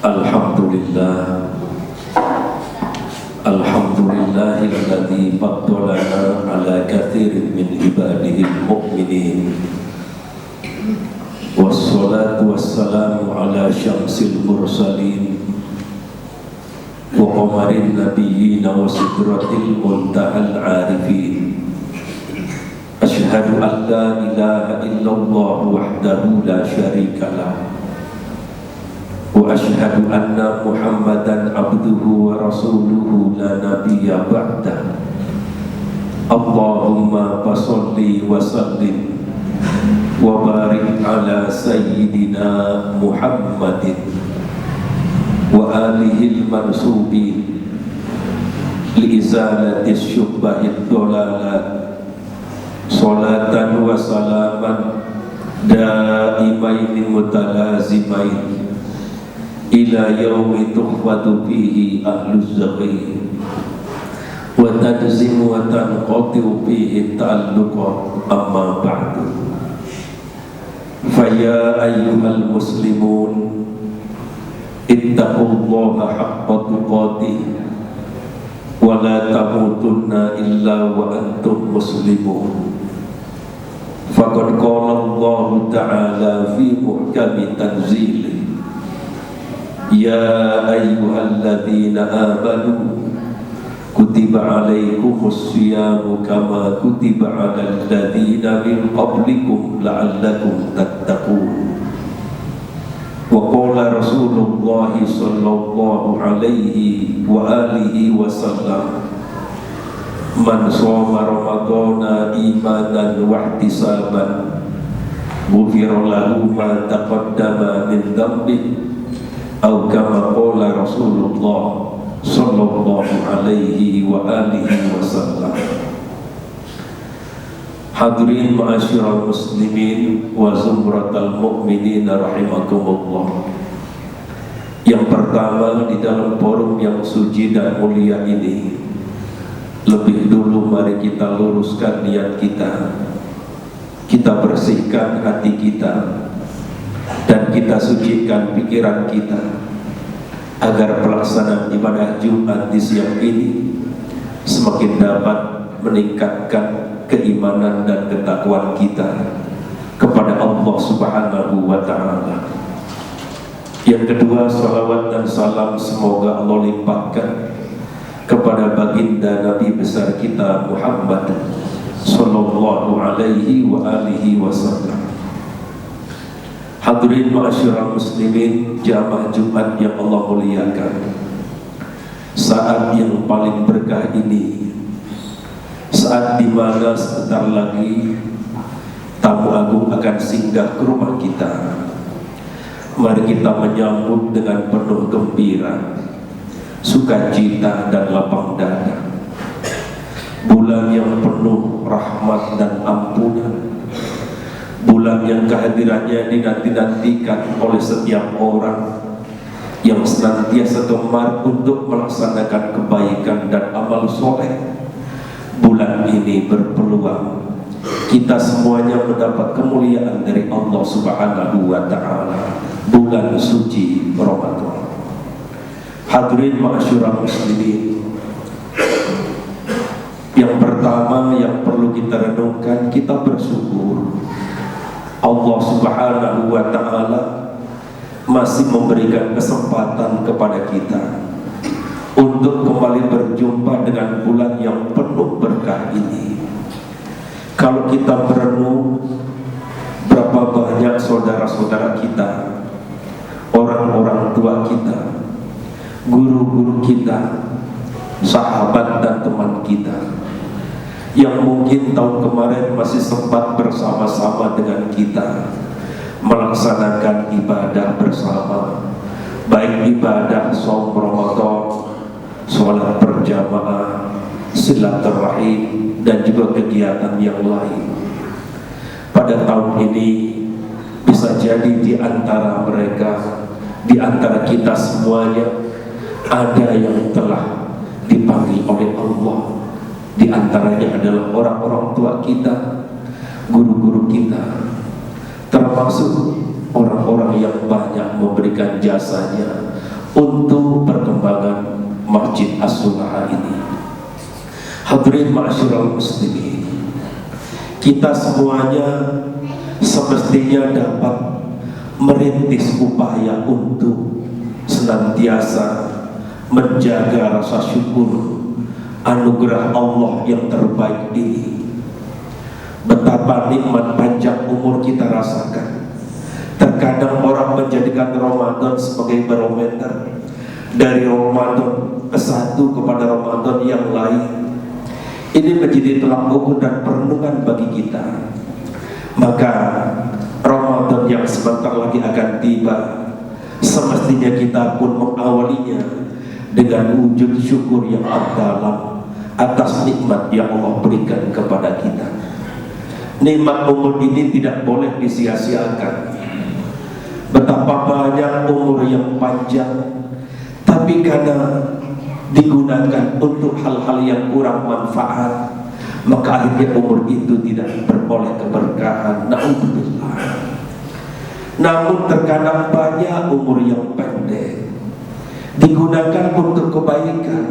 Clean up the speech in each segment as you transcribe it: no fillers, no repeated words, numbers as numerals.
Alhamdulillah, Alhamdulillahilladzi faddalana ala katsirin min ibadihil mu'minin. Wassalatu wassalamu ala syamsil mursalin wa qamarin nabiyyin wa sidratil muntahal arifin. Asyhadu an la ilaha illallah wahdahu la syarikalah wa asyhadu anna Muhammadan abduhu wa rasuluhu la nabiyya ba'dah. Allahumma fasholli wa sallim wa barik ala sayyidina Muhammadin wa alihi al-mansubin li izalati syubhahid dolalat. Salatan wa salaman daimaini mutalazimain ila yaumi tukhfatu fihi ahluz zaqi wa tadzimu wa tanqatu fihi ta'alluqa. Amma ba'du, faya ayyuhal muslimun ittaqullaha haqqa tuqatih wa la tamutunna illa wa antum muslimun. Faqad qala Allah ta'ala fi muhkami tanzilih, ya ayyuhalladzina amanu kutiba alaikumus siyamu kama kutiba alal ladzina min qablikum la'allakum tattaqun. Wa qala Rasulullah sallallahu alaihi wa alihi wasallam, man shoma ramadhana imanan wa ihtisaban ghufira lahu ma taqaddama min dhanbihi atau kama qala Rasulullah sallallahu alaihi wa alihi wasallam. Hadirin ma'asyiral muslimin wa zumratal mu'minin rahimakumullah. Yang pertama, di dalam forum yang suci dan mulia ini, lebih dulu mari kita luruskan niat kita, kita bersihkan hati kita, dan kita sucikan pikiran kita, agar pelaksanaan ibadah Jumat di siang ini semakin dapat meningkatkan keimanan dan ketakwaan kita kepada Allah Subhanahu wa ta'ala. Yang kedua, salawat dan salam semoga Allah limpahkan kepada baginda Nabi besar kita Muhammad sallallahu alaihi wa alihi wasallam. Hadirin ma'asyiral muslimin, jamaah Jumat yang Allah muliakan, saat yang paling berkah ini, saat dimana sebentar lagi tamu agung akan singgah ke rumah kita, mari kita menyambut dengan penuh gembira, sukacita dan lapang dada. Bulan yang penuh rahmat dan ampunan, bulan yang kehadirannya dinanti-nantikan oleh setiap orang yang senantiasa gemar untuk melaksanakan kebaikan dan amal soleh. Bulan ini berpeluang kita semuanya mendapat kemuliaan dari Allah Subhanahu wa ta'ala, bulan suci Ramadan. Hadirin ma'asyiral muslimin, yang pertama yang perlu kita renungkan, kita bersyukur Allah Subhanahu wa ta'ala masih memberikan kesempatan kepada kita untuk kembali berjumpa dengan bulan yang penuh berkah ini. Kalau kita merenung berapa banyak saudara-saudara kita, orang-orang tua kita, guru-guru kita, sahabat dan teman kita yang mungkin tahun kemarin masih sempat bersama-sama dengan kita melaksanakan ibadah bersama, baik ibadah shaum Ramadan, sholat berjamaah, silaturahim, dan juga kegiatan yang lain. Pada tahun ini bisa jadi di antara mereka, di antara kita semuanya, ada yang telah dipanggil oleh Allah. Di antaranya adalah orang-orang tua kita, guru-guru kita, termasuk orang-orang yang banyak memberikan jasanya untuk perkembangan Masjid As-Sunnah ini. Hadirin ma'asyiral muslimin, kita semuanya semestinya dapat merintis upaya untuk senantiasa menjaga rasa syukur anugerah Allah yang terbaik ini. Betapa nikmat panjang umur kita rasakan. Terkadang orang menjadikan Ramadan sebagai barometer, dari Ramadan ke satu kepada Ramadan yang lain. Ini menjadi tolak ukur dan perenungan bagi kita. Maka Ramadan yang sebentar lagi akan tiba, semestinya kita pun mengawalinya dengan wujud syukur yang dalam atas nikmat yang Allah berikan kepada kita. Nikmat umur ini tidak boleh disia-siakan. Betapa banyak umur yang panjang, tapi karena digunakan untuk hal-hal yang kurang manfaat, maka akhirnya umur itu tidak beroleh keberkahan. Na'udzubillah. Namun terkadang banyak umur yang pendek digunakan untuk kebaikan,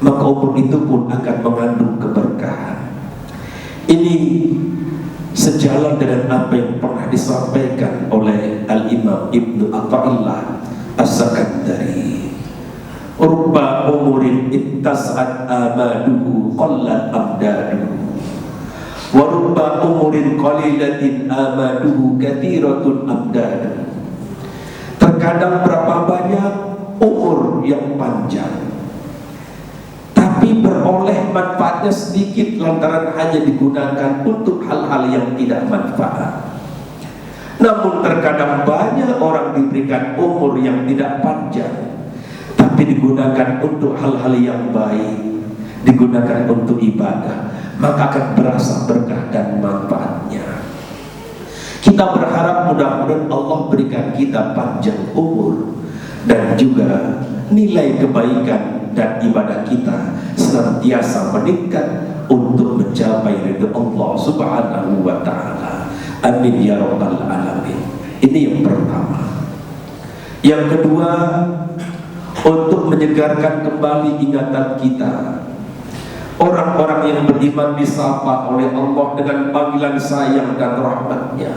maka umur itu pun akan mengandung keberkahan. Ini sejalan dengan apa yang pernah disampaikan oleh Al-Imam Ibnu Athaillah As-Sakandari. Rubba umurin ittas'at amaduhu qallat amdaduhu, wa rubba umurin qalilatin amaduhu kathiratun amdaduhu. Terkadang berapa banyak umur yang panjang, tapi beroleh manfaatnya sedikit lantaran hanya digunakan untuk hal-hal yang tidak manfaat. Namun terkadang banyak orang diberikan umur yang tidak panjang, tapi digunakan untuk hal-hal yang baik, digunakan untuk ibadah, maka akan berasa berkah dan manfaatnya. Kita berharap mudah-mudahan Allah berikan kita panjang umur, dan juga nilai kebaikan dan ibadah kita senantiasa meningkat untuk mencapai ridha Allah Subhanahu wa ta'ala. Amin ya rabbal alamin. Ini yang pertama. Yang kedua, untuk menyegarkan kembali ingatan kita. Orang-orang yang beriman disapa oleh Allah dengan panggilan sayang dan rahmatnya.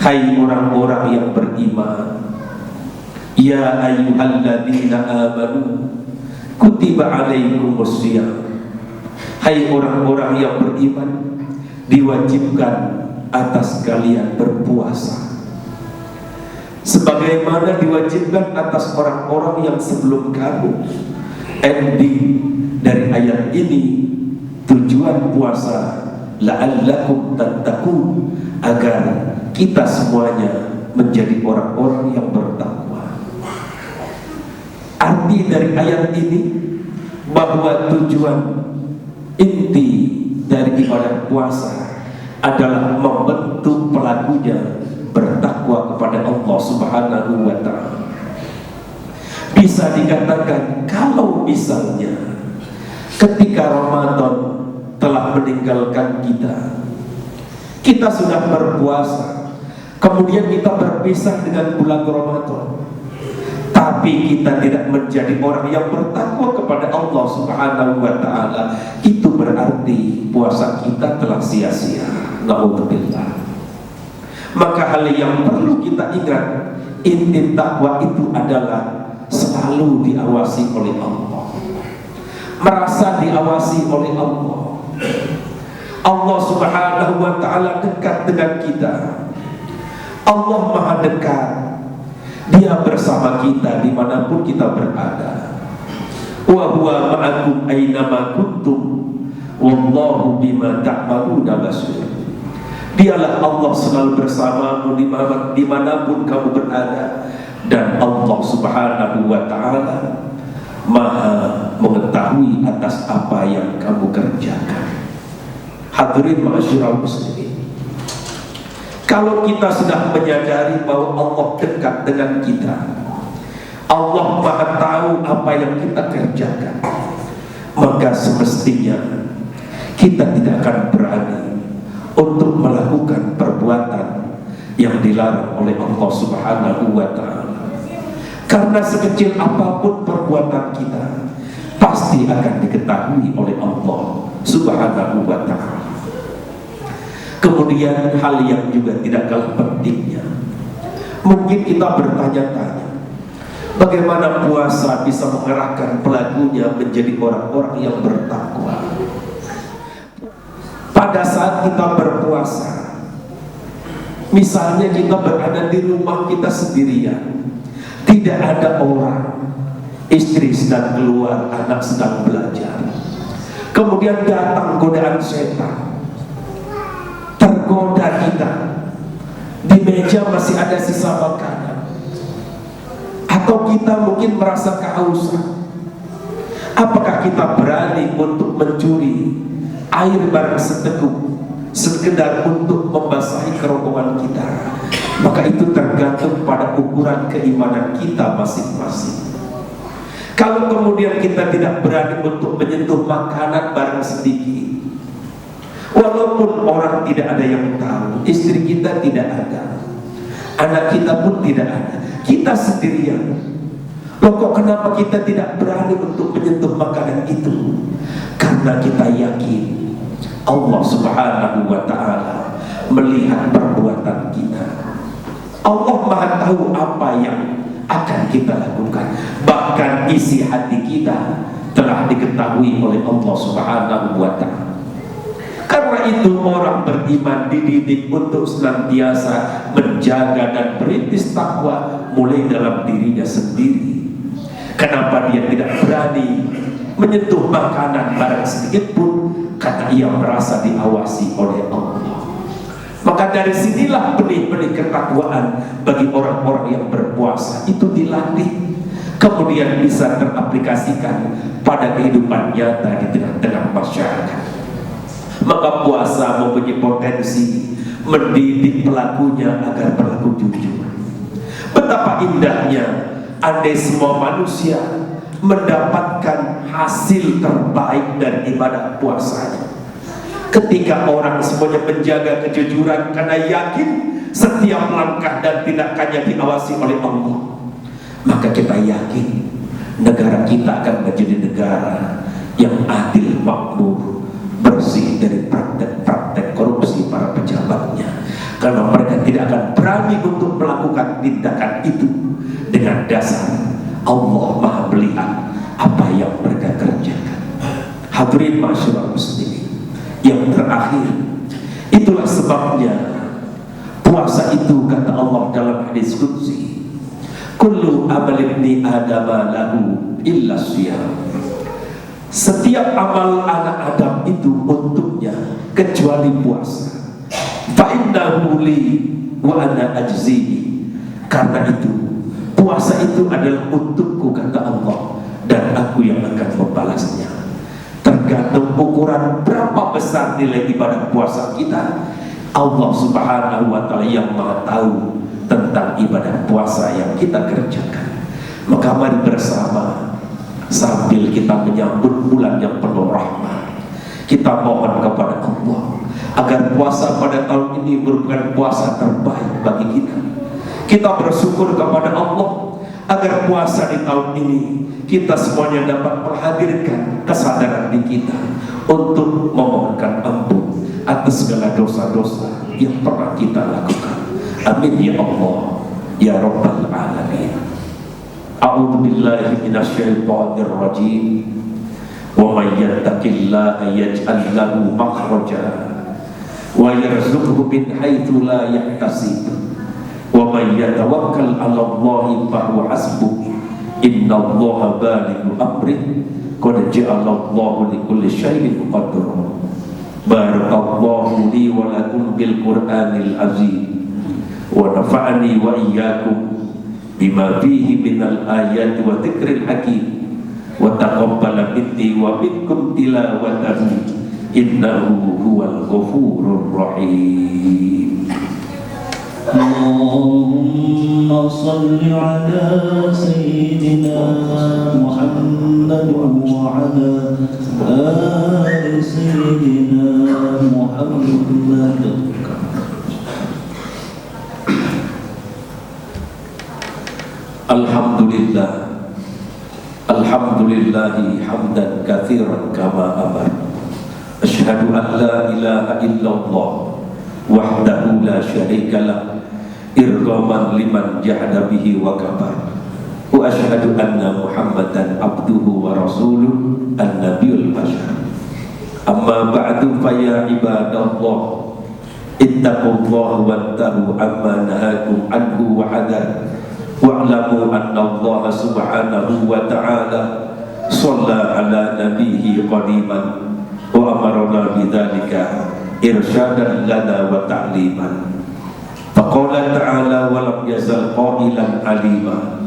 Hai orang-orang yang beriman, ya ayyuhalladzina amanu kutiba alaikumusiyam. Hai orang-orang yang beriman, diwajibkan atas kalian berpuasa, sebagaimana diwajibkan atas orang-orang yang sebelum kamu. Ending dari ayat ini, tujuan puasa la'allakum tattaqun, agar kita semuanya menjadi orang-orang yang bertakwa. Arti dari ayat ini bahwa tujuan inti dari ibadah puasa adalah membentuk pelakunya bertakwa kepada Allah Subhanahu wa ta'ala. Bisa dikatakan kalau misalnya ketika Ramadan telah meninggalkan kita sudah berpuasa, kemudian kita berpisah dengan bulan Ramadan, tapi kita tidak menjadi orang yang bertakwa kepada Allah Subhanahu wa ta'ala, itu berarti puasa kita telah sia-sia. Na'udzubillah. Maka hal yang perlu kita ingat, inti takwa itu adalah selalu diawasi oleh Allah, merasa diawasi oleh Allah. Allah Subhanahu wa ta'ala dekat dengan kita. Allah maha dekat. Dia bersama kita dimanapun kita berada. Wa huwa ma'akum aynama kuntum wallahu bima ta'maluna basir. Dialah Allah selalu bersamamu dimanapun kamu berada, dan Allah Subhanahu wa ta'ala maha mengetahui atas apa yang kamu kerjakan. Hadirin ma'asyiral muslimin, kalau kita sudah menyadari bahwa Allah dekat dengan kita, Allah maha tahu apa yang kita kerjakan, maka semestinya kita tidak akan berani untuk melakukan perbuatan yang dilarang oleh Allah Subhanahu wa ta'ala. Karena sekecil apapun perbuatan kita pasti akan diketahui oleh Allah Subhanahu wa ta'ala. Kemudian hal yang juga tidak kalah pentingnya, mungkin kita bertanya-tanya, bagaimana puasa bisa mengerahkan pelakunya menjadi orang-orang yang bertakwa. Pada saat kita berpuasa, misalnya kita berada di rumah kita sendirian, tidak ada orang, istri sedang keluar, anak sedang belajar, kemudian datang godaan setan, tergoda kita, di meja masih ada sisa makanan, atau kita mungkin merasa kehausan. Apakah kita berani untuk mencuri air barang seteguk sekedar untuk membasahi kerongkongan kita? Maka itu tergantung pada ukuran keimanan kita masing-masing. Kalau kemudian kita tidak berani untuk menyentuh makanan barang sedikit, walaupun orang tidak ada yang tahu, istri kita tidak ada, anak kita pun tidak ada, kita sendirian, loh kok kenapa kita tidak berani untuk menyentuh makanan itu? Karena kita yakin Allah Subhanahu wa ta'ala melihat perbuatan kita. Allah Maha tahu apa yang akan kita lakukan. Bahkan isi hati kita telah diketahui oleh Allah Subhanahu wa ta'ala. Karena itu orang beriman dididik untuk senantiasa menjaga dan berintis takwa mulai dalam dirinya sendiri. Kenapa dia tidak berani menyentuh makanan barang sedikit pun? Karena ia merasa diawasi oleh Allah. Maka dari sinilah benih-benih ketakwaan bagi orang-orang yang berpuasa itu dilatih, kemudian bisa teraplikasikan pada kehidupan nyata di tengah-tengah masyarakat. Maka puasa mempunyai potensi mendidik pelakunya agar berlaku jujur. Betapa indahnya andai semua manusia mendapatkan hasil terbaik dari ibadah puasanya. Ketika orang semuanya menjaga kejujuran karena yakin setiap langkah dan tindakannya diawasi oleh Allah, maka kita yakin negara kita akan menjadi negara yang adil, makmur, bersih dari praktek-praktek korupsi para pejabatnya. Karena mereka tidak akan berani untuk melakukan tindakan itu dengan dasar Allah Maha melihat apa yang mereka kerjakan. Hadirin masyarakat muslimin yang terakhir, itulah sebabnya puasa itu kata Allah dalam hadis qudsi, kullu amal ibni adam lahu illa siyam. Setiap amal anak Adam itu untuknya kecuali puasa. Fa innahu li wa ana ajzihi. Karena itu puasa itu adalah untukku kata Allah, dan aku yang akan membalasnya. Tergantung ukuran berapa besar nilai ibadah puasa kita, Allah Subhanahu wa ta'ala yang Maha tahu tentang ibadah puasa yang kita kerjakan. Maka mari bersama, sambil kita menyambut bulan yang penuh rahmat, kita mohon kepada Allah agar puasa pada tahun ini merupakan puasa terbaik bagi kita. Kita bersyukur kepada Allah agar puasa di tahun ini kita semuanya dapat menghadirkan kesadaran di kita untuk memohonkan ampun atas segala dosa-dosa yang pernah kita lakukan. Amin ya Allah ya Rabbal Alamin. A'udzu billahi minasyaitonir rajim. Wa may yattaqillaha yaj'al lahu makhraja wa yarzuqhu min haitsu la yahtasib. Wa may yatawakkal 'ala Allahi fa huwa hasbuh. Innallaha balighu amrih. Qad ja'ala Allahu likulli syai'in qadra. Barakallahu li wa lakum bil Qur'anil azim. Wa nafa'ani wa iyyakum bima fihi minal ayati wa dzikril hakim. Wa taqabbala minni wa minkum tilawatahu innahu huwal ghafurur rahim. Allahumma salli ala sayyidina Muhammad wa ala ali sayyidina Muhammad. Alhamdulillah, alhamdulillahi hamdan katsiran kama amar. Asyhadu an la ilaha illallah wahdahu la syarikalah irghaman liman jahada bihi wa kafar. Wa asyhadu anna Muhammadan abduhu wa rasuluh an-nabiyul bashar. Amma ba'du fa ya ibadallah ittaqullaha wattahu amma nahakum anhu wa hadar. Wa'lamu anna Allah subhanahu wa ta'ala shalla ala nabiyhi qadiman wa amarna bidzalika irsyadan lana wa ta'liman. Faqala ta'ala wa lam yazal qailan alima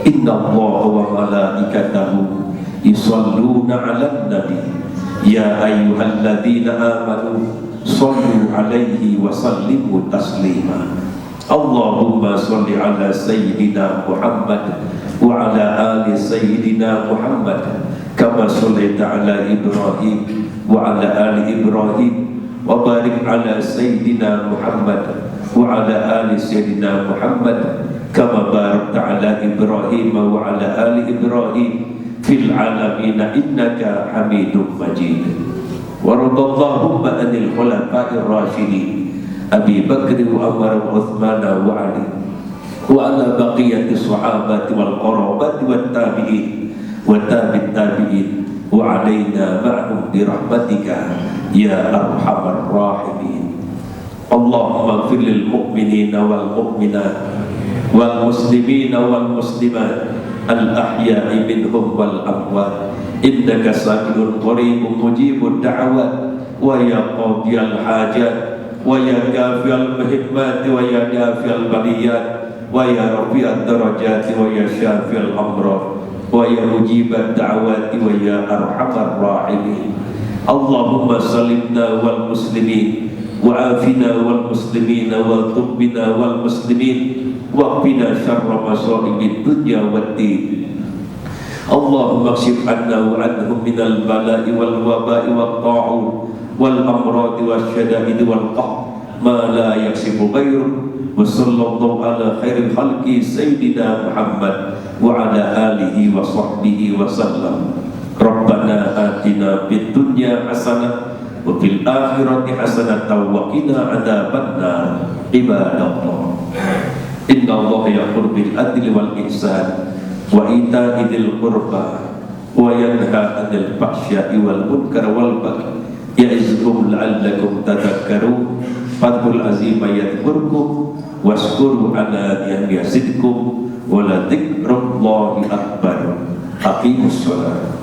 inna Allaha wa malaikatahu yusalluna 'alan nabi ya ayyuhalladzina amanu shallu 'alaihi wa sallimu taslima. Allahumma sholli ala sayyidina Muhammad wa ala ali sayyidina Muhammad kama shollaita ala Ibrahim wa ala ali Ibrahim wa barik ala sayyidina Muhammad wa ala ali sayyidina Muhammad kama barakta ala Ibrahim wa ala ali Ibrahim fil alamin innaka Hamidum Majid. Wa radallahumma anil khulafa'ir rasyidin Abi Bakr wa Umar wa Uthman wa Ali wa ala baqiyati sahabati wal qarabati wat tabi'in wa tabi'it tabi'in wa alaina ma'hum bi rahmatika ya arhamar rahimin. Allahumma ighfir lil mu'minina wal mu'minat wal muslimina wal muslimat al ahya'i minhum wal amwat innaka sami'un qaribun mujibud da'awat wa ya qadiyal hajat wa ya kafiyal muhimmat wa ya dafiyal baliyat wa ya rafi'ad darajat wa ya syafiyal amrad wa ya mujibat da'awati wa ya arhamar rahimin. Allahumma salimna wal muslimin wa afina wal muslimina wa tubbina wal muslimin wa qina syarra masa'ibid dunya wad din. Allahumma kshif anna wa anhum minal bala'i wal waba'i wat ta'un wal amradi wasyada'id wal qahr ma la yaksibu ghairuh. Wa sallallahu ala khairil khalqi sayyidina Muhammad wa ala alihi wa sahbihi wa sallam. Rabbana atina fid dunya hasanah wa fil akhirati hasanatan wa qina adzabannar. Ibadallah, inna Allah ya'muru bil adli wal ihsan wa ita'i dzil qurba wa yanha 'anil fahsya'i wal munkar wal baghi ya'izukum la'allakum tadhakkarun. Fadhul azima yadhkurkum washkuru ala ni'am yazidkum wa la dzikrullahi akbar. Aqimus shalah.